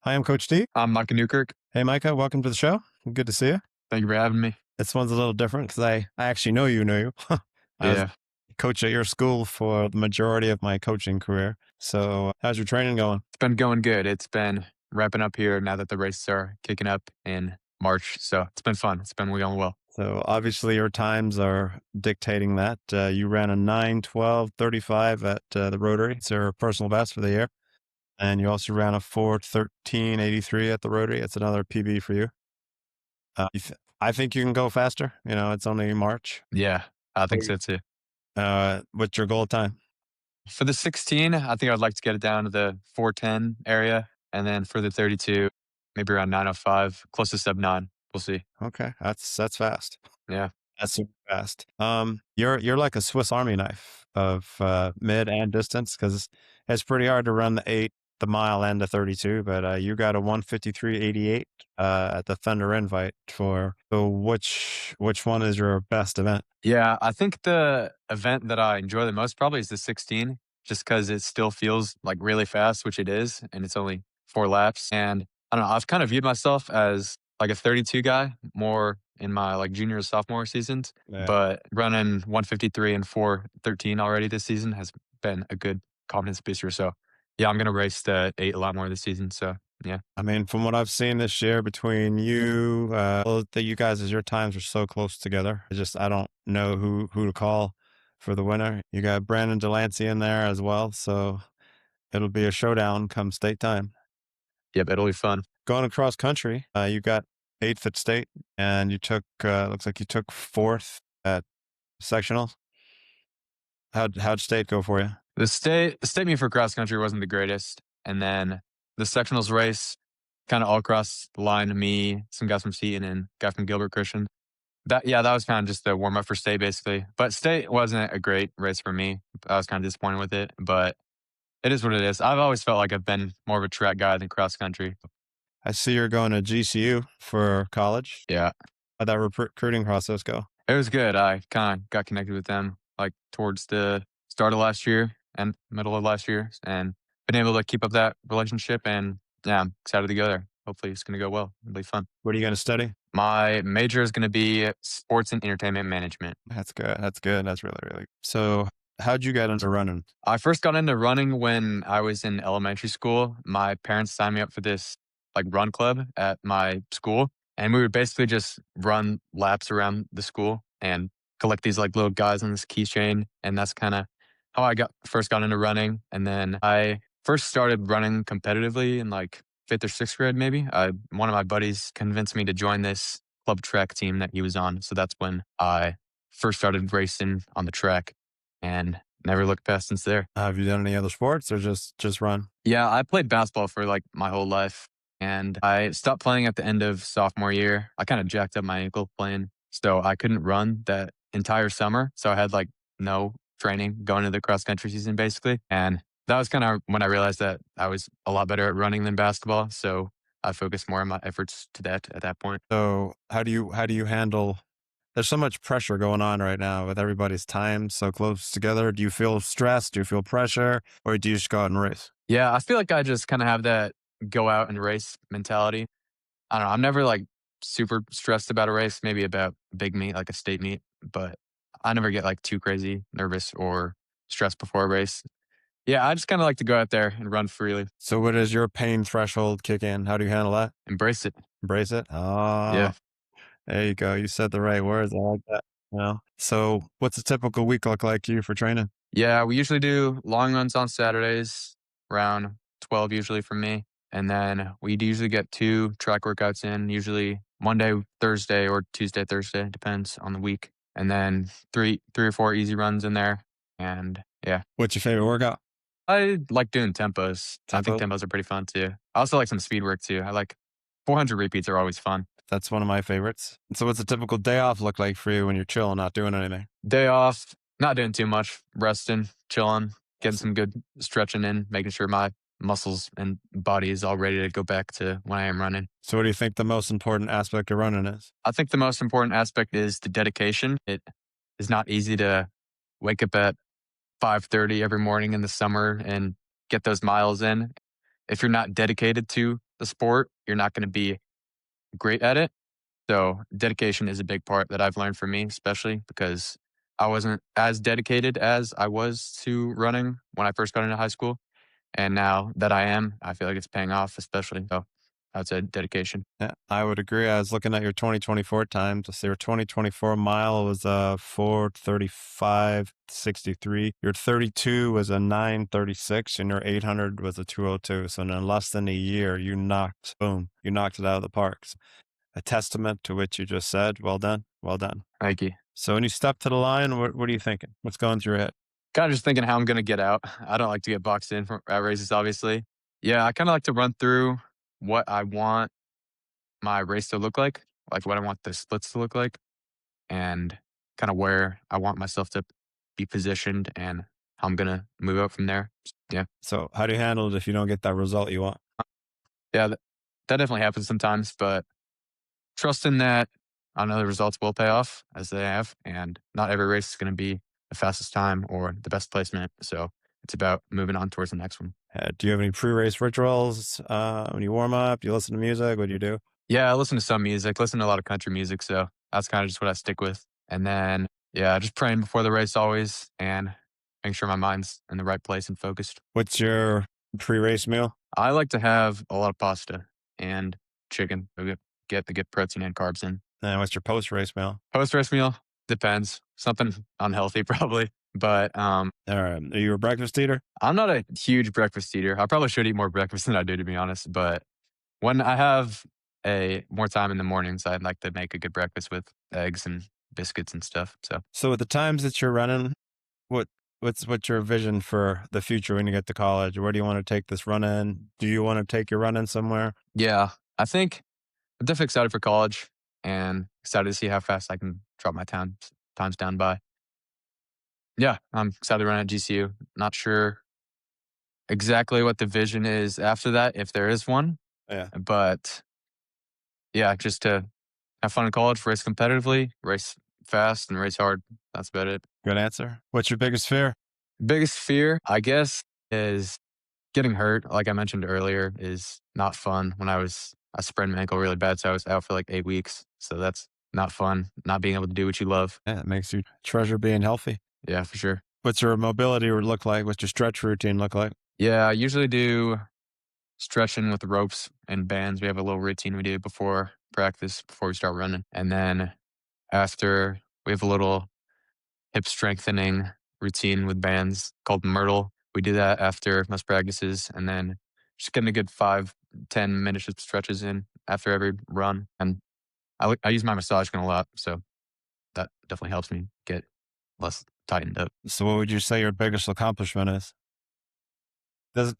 Hi, I'm Coach D. I'm Micah Newkirk. Hey, Micah, welcome to the show. Good to see you. Thank you for having me. This one's a little different because I actually know you. I was Yeah, coach at your school for the majority of my coaching career. So, how's your training going? it's been going good. It's been wrapping up here now that the races are kicking up in March. So it's been fun. It's been going well. So, obviously, your times are dictating that. You ran a 9:12:35 at the Rotary. It's your personal best for the year. And you also ran a 4:13:83 at the Rotary. It's another PB for you. I think you can go faster. It's only March. Yeah, I think so too. What's your goal time? For the 16, I think I'd like to get it down to the 410 area. And then for the 32, maybe around 905, close to sub 9. We'll see. Okay, that's fast. Yeah. That's super fast. You're like a Swiss Army knife of mid and distance because it's pretty hard to run the 8, the mile, and the 32. But you got a 1:53:88 at the Thunder Invite for. So which one is your best event? Yeah, I think the event that I enjoy the most probably is the 16, just because it still feels like really fast, which it is, and it's only 4 laps. And I don't know, I've kind of viewed myself as like a 32 guy more in my like junior and sophomore seasons, Yeah. but running 153 and 413 already this season has been a good confidence booster. So yeah, I'm gonna race the 8 a lot more this season. So yeah. I mean, from what I've seen this year between you, both that you guys, as your times are so close together. I don't know who to call for the winner. You got Brandon Delancey in there as well, so it'll be a showdown come state time. Yep, it'll be fun. Going across country, you got eighth at state, and you took looks like you took fourth at sectionals. How'd state go for you? The state meet for cross country wasn't the greatest. And then the sectionals race, kind of all across the line, me, some guys from Seton and guy from Gilbert Christian. That was kind of just a warm up for state basically. But state wasn't a great race for me. I was kind of disappointed with it, but it is what it is. I've always felt like I've been more of a track guy than cross country. I see you're going to GCU for college. Yeah. How'd that recruiting process go? It was good. I kind of got connected with them like towards the start of last year and middle of last year and been able to keep up that relationship. And yeah, I'm excited to go there. Hopefully it's going to go well. It'll be fun. What are you going to study? My major is going to be sports and entertainment management. That's good. That's good. That's really. So, how'd you get into running? I first got into running when I was in elementary school. My parents signed me up for this like run club at my school. And we would basically just run laps around the school and collect these like little guys on this keychain. And that's kind of how I first got into running. And then I first started running competitively in like 5th or 6th grade, maybe. One of my buddies convinced me to join this club track team that he was on. So that's when I first started racing on the track and never looked past since there. Have you done any other sports or just run? Yeah, I played basketball for like my whole life and I stopped playing at the end of sophomore year. I kind of jacked up my ankle playing, so I couldn't run that entire summer. So I had like no training going into the cross country season basically. And that was kind of when I realized that I was a lot better at running than basketball. So I focused more of my efforts to that at that point. So, how do you handle? There's so much pressure going on right now with everybody's time so close together. Do you feel stressed? Do you feel pressure, or do you just go out and race? Yeah, I feel like I just kind of have that go out and race mentality. I don't know. I'm never like super stressed about a race, maybe about a big meet, like a state meet, but I never get like too crazy nervous or stressed before a race. Yeah, I just kind of like to go out there and run freely, So, what does your pain threshold kick in? How do you handle that? embrace it. Embrace it. Yeah. Oh, there you go. You said the right words. I like that. So, what's a typical week look like to you for training? Yeah, we usually do long runs on Saturdays, around 12 usually for me. And then we usually get 2 track workouts in, usually Monday, Thursday, or Tuesday, Thursday, depends on the week. And then three or four easy runs in there. And yeah, What's your favorite workout? I like doing tempos. I think Tempo. tempos are pretty fun too. I also like some speed work too. I like 400 repeats are always fun. That's one of my favorites. So, what's a typical day off look like for you when you're chill, not doing anything? Day off, not doing too much, resting, chilling, getting some good stretching in, making sure my muscles and body is all ready to go back to when I am running. So, what do you think the most important aspect of running is? I think the most important aspect is the dedication. It is not easy to wake up at 5:30 every morning in the summer and get those miles in if you're not dedicated to the sport, you're not going to be great at it. So dedication is a big part that I've learned for me, especially because I wasn't as dedicated as I was to running when I first got into high school. And now that I am, I feel like it's paying off, especially. So I'd say dedication. Yeah, I would agree. I was looking at your 2024 times. So your 2024 mile was a 4:35:63. Your 32 was a 9:36, and your 800 was a 2:02. So in less than a year, you knocked it out of the parks. A testament to what you just said. Well done. Well done. Thank you. So when you step to the line, what are you thinking? What's going through your head? Kind of just thinking how I'm going to get out. I don't like to get boxed in at races, obviously. Yeah, I kind of like to run through what I want my race to look like what I want the splits to look like, and kind of where I want myself to be positioned and how I'm going to move out from there. Yeah. So how do you handle it if you don't get that result you want? Yeah, that definitely happens sometimes, but trusting that I know the results will pay off as they have, and not every race is going to be the fastest time or the best placement. So it's about moving on towards the next one. Do you have any pre-race rituals when you warm up? Do you listen to music? What do you do? Yeah, I listen to some music, listen to a lot of country music. So that's kind of just what I stick with. And then, yeah, just praying before the race always and making sure my mind's in the right place and focused. What's your pre-race meal? I like to have a lot of pasta and chicken to get the good protein and carbs in. And what's your post-race meal? Post race meal depends. Something unhealthy probably, but All right. Are you a breakfast eater? I'm not a huge breakfast eater. I probably should eat more breakfast than I do, to be honest. But when I have a more time in the mornings, I'd like to make a good breakfast with eggs and biscuits and stuff. So So with the times that you're running, what what's your vision for the future when you get to college? Where do you want to take this run in? Do you want to take your run in somewhere? yeah, I think I'm definitely excited for college and excited to see how fast I can drop my times down by. Yeah, I'm excited to run at GCU. Not sure exactly what the vision is after that, if there is one, Yeah. but yeah, just to have fun in college, race competitively, race fast, and race hard. That's about it. Good answer. What's your biggest fear? Biggest fear, I guess, is getting hurt. Like I mentioned earlier, is not fun. I sprained my ankle really bad, so I was out for like 8 weeks. So that's not fun. Not being able to do what you love. Yeah, it makes you treasure being healthy. Yeah, for sure. What's your mobility look like? What's your stretch routine look like? Yeah, I usually do stretching with ropes and bands. We have a little routine we do before practice, before we start running. And then after, we have a little hip strengthening routine with bands called Myrtle. We do that after most practices, and then just getting a good 5-10 minutes of stretches in after every run. And I use my massage gun a lot, so that definitely helps me get less tightened up. So what would you say your biggest accomplishment is? Doesn't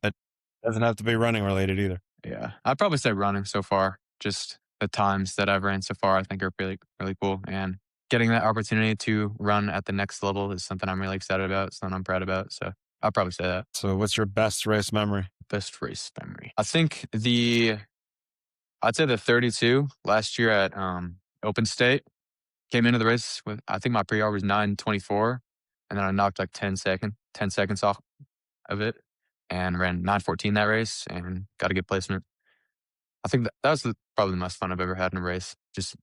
have to be running related either. Yeah, I'd probably say running so far. Just the times that I've ran so far, I think are really really cool, and getting that opportunity to run at the next level is something I'm really excited about, something I'm proud about. So I'll probably say that. So what's your best race memory? Best race memory. I think I'd say the 32 last year at Open State. Came into the race with, I think my pre-R was 9:24, and then I knocked like 10 seconds off of it and ran 9:14 that race and got a good placement. I think that was probably the most fun I've ever had in a race. Just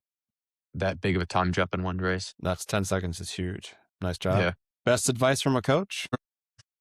that big of a time jump in one race. That's 10 seconds is huge. Nice job. Yeah. Best advice from a coach?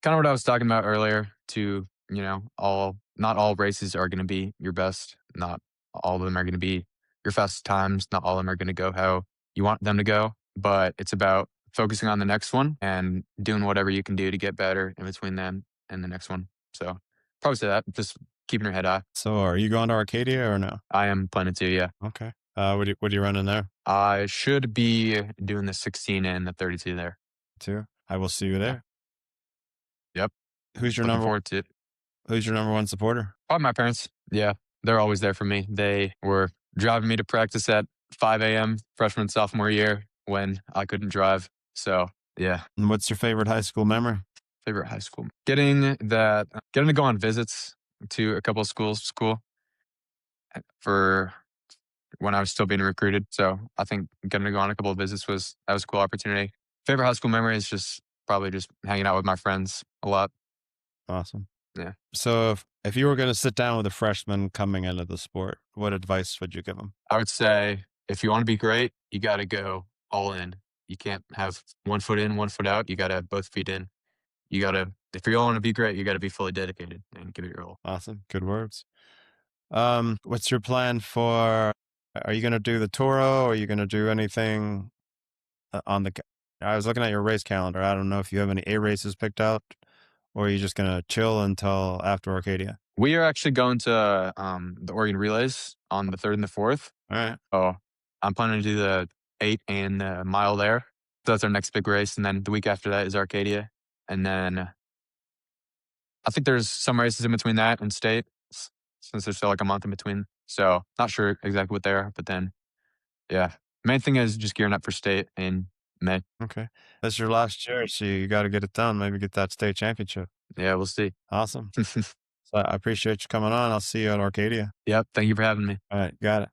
Kind of what I was talking about earlier to, not all races are going to be your best. Not all of them are going to be your fastest times. Not all of them are going to go how you want them to go, but it's about focusing on the next one and doing whatever you can do to get better in between them and the next one. So probably say that, just keeping your head high. So are you going to Arcadia or no? I am planning to, yeah. Okay. What do you run in there? I should be doing the 16 and the 32 there. Too. I will see you Yeah. there. Yep. Who's your Looking number forward to it. Who's your number one supporter? Probably my parents. Yeah. They're always there for me. They were driving me to practice at 5 a.m. freshman, sophomore year when I couldn't drive. So, yeah. And what's your favorite high school memory? Favorite high school. Getting to go on visits to a couple of schools, school for when I was still being recruited. So I think getting to go on a couple of visits that was a cool opportunity. Favorite high school memory is just probably just hanging out with my friends a lot. Awesome. Yeah. So if you were going to sit down with a freshman coming into the sport, what advice would you give them? I would say if you want to be great, you got to go all in. You can't have one foot in, one foot out. You got to have both feet in. You got to, if you want to be great, you got to be fully dedicated and give it your all. Awesome. Good words. What's your plan for? Are you going to do the Toro? Or are you going to do anything on the? I was looking at your race calendar. I don't know if you have any A races picked out, or are you just going to chill until after Arcadia? We are actually going to the Oregon Relays on the 3rd and the 4th. All right. So I'm planning to do the 8 and the mile there. So that's our next big race. And then the week after that is Arcadia. And then I think there's some races in between that and state since there's still like a month in between. So not sure exactly what they are, but then yeah. Main thing is just gearing up for state in May. Okay. That's your last year, so you got to get it done. Maybe get that state championship. Yeah, we'll see. Awesome. So I appreciate you coming on. I'll see you at Arcadia. Yep. Thank you for having me. All right. Got it.